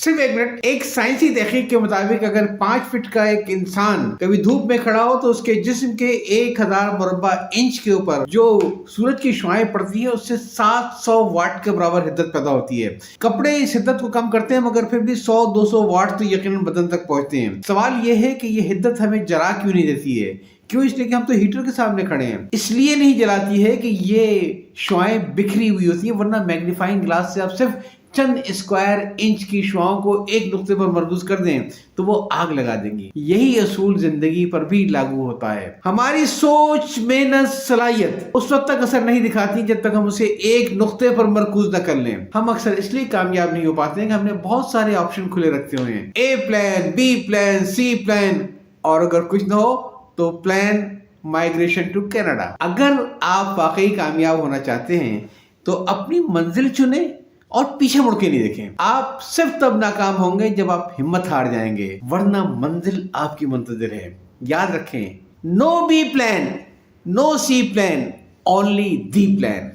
सिर्फ एक मिनट। एक साइंसी तहकीक के मुताबिक अगर 5 फीट का एक इंसान कभी धूप में खड़ा हो तो उसके जिस्म के 1000 मुरब्बा इंच के ऊपर जो सूरज की शुआएं पड़ती है उससे 700 वाट के बराबर हिद्दत पैदा होती है। कपड़े इस हिद्दत को कम करते हैं मगर फिर भी 100-200 वाट तो यकीनन बदन तक पहुंचते हैं। सवाल यह है कि ये हिद्दत हमें जला क्यों नहीं देती है? क्यों? इसलिए कि हम तो हीटर के सामने खड़े हैं। इसलिए नहीं जलाती है कि ये शुआएं बिखरी हुई होती है, वरना मैग्नीफाइंग ग्लास से आप सिर्फ चंद स्क्वायर इंच की शुआओं को एक नुक्ते पर मरकूज कर दें तो वो आग लगा देंगी। यही असूल जिंदगी पर भी लागू होता है। हमारी सोच, मेहनत, सलाहियत उस वक्त तक असर नहीं दिखाती जब तक हम उसे एक नुक्ते पर मरकूज न कर लें। हम अक्सर इसलिए कामयाब नहीं हो पाते हैं कि हमने बहुत सारे ऑप्शन खुले रखते हुए हैं, ए प्लान, बी प्लान, सी प्लान, और अगर कुछ ना हो तो प्लान माइग्रेशन टू कनाडा। अगर आप वाकई कामयाब होना चाहते हैं तो अपनी मंजिल चुने और पीछे मुड़ के नहीं देखें। आप सिर्फ तब नाकाम होंगे जब आप हिम्मत हार जाएंगे, वरना मंजिल आपकी मुंतजिर है। याद रखें, no B plan, no C plan, only the plan.